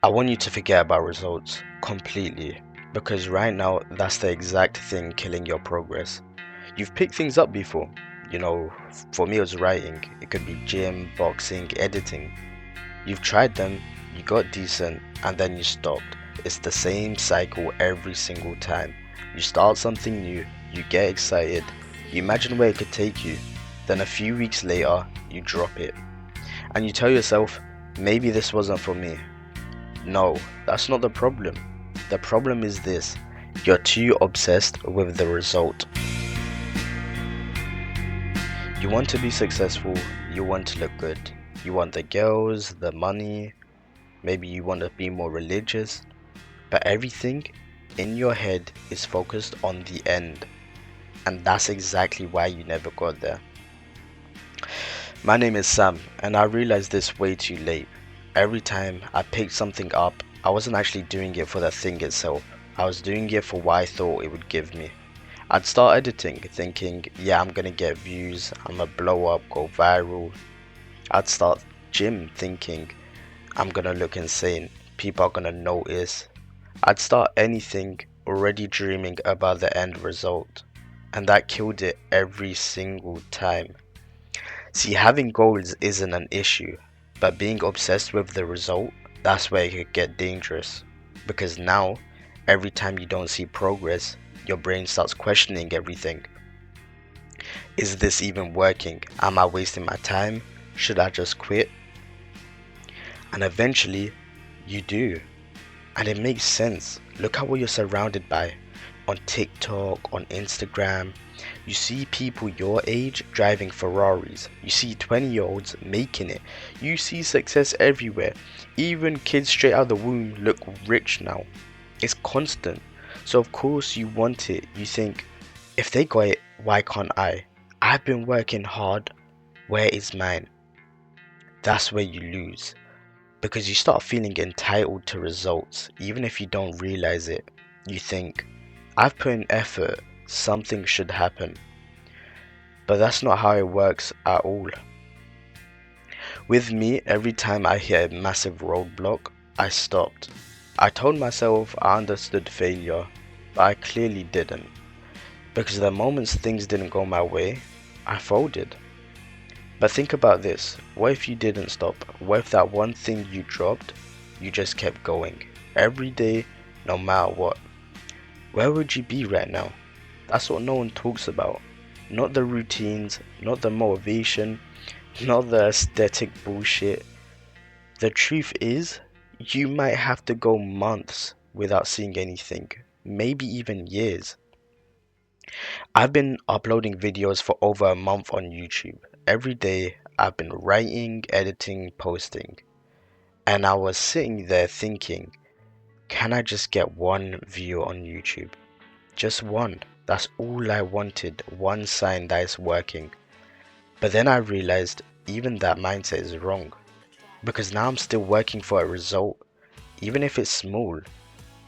I want you to forget about results completely because right now that's the exact thing killing your progress. You've picked things up before. For me it was writing. It could be gym, boxing, editing. You've tried them, you got decent, and then you stopped. It's the same cycle every single time. You start something new, you get excited, you imagine where it could take you. Then a few weeks later, you drop it. And you tell yourself, maybe this wasn't for me. No, that's not the problem. The problem is this: you're too obsessed with the result. You want to be successful, you want to look good, you want the girls, the money, maybe you want to be more religious, but everything in your head is focused on the end, and that's exactly why you never got there. My name is Sam, and I realized this way too late. Every time I picked something up, I wasn't actually doing it for the thing itself. I was doing it for what I thought it would give me. I'd start editing, thinking, yeah, I'm gonna get views, I'm gonna blow up, go viral. I'd start gym, thinking, I'm gonna look insane, people are gonna notice. I'd start anything already dreaming about the end result, and that killed it every single time. See, having goals isn't an issue, but being obsessed with the result, that's where it could get dangerous. Because now, every time you don't see progress, your brain starts questioning everything. Is this even working? Am I wasting my time? Should I just quit? And eventually, you do. And it makes sense. Look at what you're surrounded by. On TikTok, on Instagram, you see people your age driving Ferraris. You see 20-year-olds making it. You see success everywhere. Even kids straight out of the womb look rich now. It's constant. So of course you want it. You think, if they got it, why can't I? I've been working hard. Where is mine? That's where you lose. Because you start feeling entitled to results, even if you don't realize it. You think, I've put in effort, something should happen. But that's not how it works at all. With me, every time I hit a massive roadblock, I stopped. I told myself I understood failure, but I clearly didn't. Because the moments things didn't go my way, I folded. But think about this, what if you didn't stop? What if that one thing you dropped, you just kept going? Every day, no matter what. Where would you be right now? That's what no one talks about. Not the routines, not the motivation, not the aesthetic bullshit. The truth is, you might have to go months without seeing anything, maybe even years. I've been uploading videos for over a month on YouTube. Every day I've been writing, editing, posting. And I was sitting there thinking, can I just get one view on YouTube? Just one. That's all I wanted, one sign that it's working. But then I realized even that mindset is wrong. Because now I'm still working for a result, even if it's small.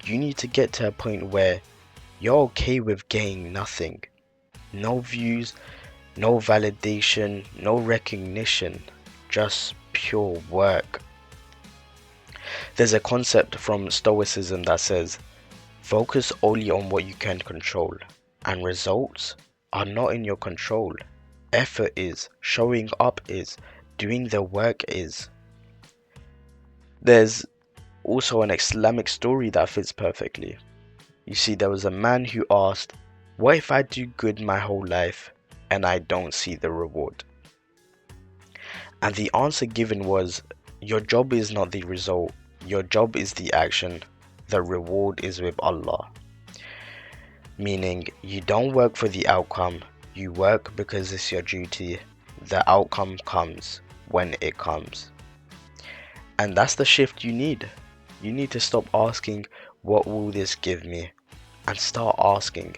You need to get to a point where you're okay with getting nothing. No views, no validation, no recognition, just pure work. There's a concept from Stoicism that says, focus only on what you can control, and results are not in your control. Effort is, showing up is, doing the work is. There's also an Islamic story that fits perfectly. You see, there was a man who asked, what if I do good my whole life and I don't see the reward? And the answer given was, your job is not the result, your job is the action, the reward is with Allah. Meaning, you don't work for the outcome, you work because it's your duty. The outcome comes when it comes. And that's the shift you need. You need to stop asking, what will this give me? And start asking,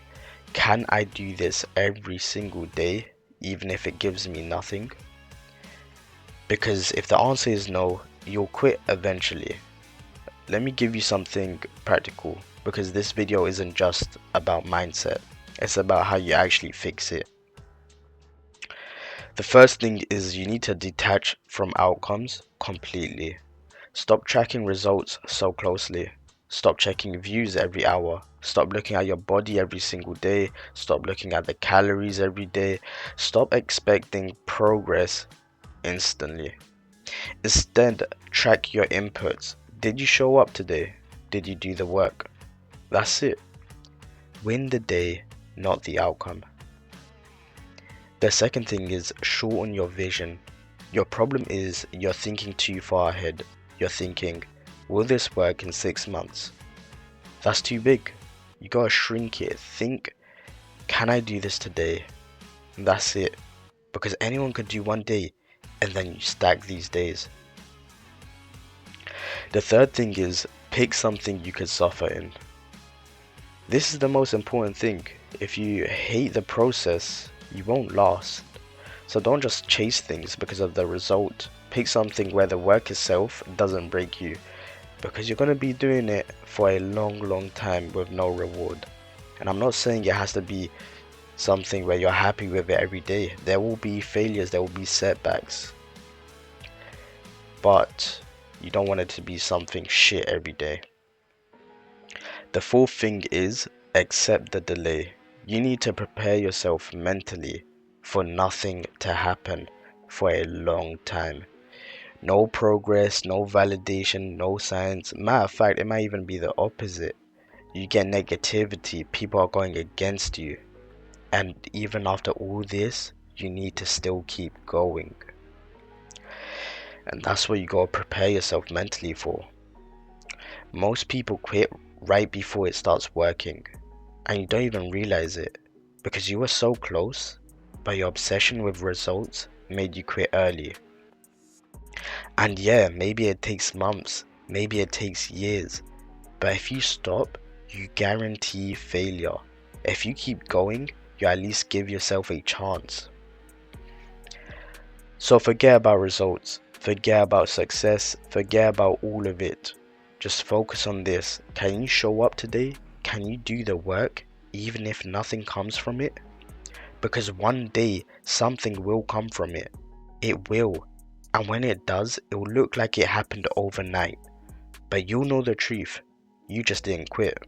can I do this every single day, even if it gives me nothing? Because if the answer is no, you'll quit eventually. Let me give you something practical, because this video isn't just about mindset, it's about how you actually fix it. The first thing is you need to detach from outcomes completely. Stop tracking results so closely. Stop checking views every hour. Stop looking at your body every single day. Stop looking at the calories every day. Stop expecting progress instantly. Instead, track your inputs. Did you show up today? Did you do the work? That's it. Win the day, not the outcome. The second thing is shorten your vision. Your problem is you're thinking too far ahead. You're thinking, will this work in 6 months? That's too big. You gotta shrink it. Think, can I do this today? And that's it. Because anyone can do one day, and then you stack these days. The third thing is pick something you can suffer in. This is the most important thing. If you hate the process, you won't last. So don't just chase things because of the result. Pick something where the work itself doesn't break you, because you're going to be doing it for a long time with no reward. And I'm not saying it has to be something where you're happy with it every day. There will be failures, there will be setbacks, but you don't want it to be something shit every day. The fourth thing is accept the delay. You need to prepare yourself mentally for nothing to happen for a long time. No progress, no validation, no signs. Matter of fact, it might even be the opposite. You get negativity, people are going against you. And even after all this, you need to still keep going. And that's what you gotta prepare yourself mentally for. Most people quit right before it starts working, and you don't even realize it because you were so close, but your obsession with results made you quit early. And yeah, maybe it takes months, maybe it takes years, but if you stop, you guarantee failure. If you keep going, you at least give yourself a chance. So forget about results, forget about success, forget about all of it. Just focus on this. Can you show up today? Can you do the work even if nothing comes from it? Because one day something will come from it. It will. And when it does, it will look like it happened overnight. But you'll know the truth. You just didn't quit.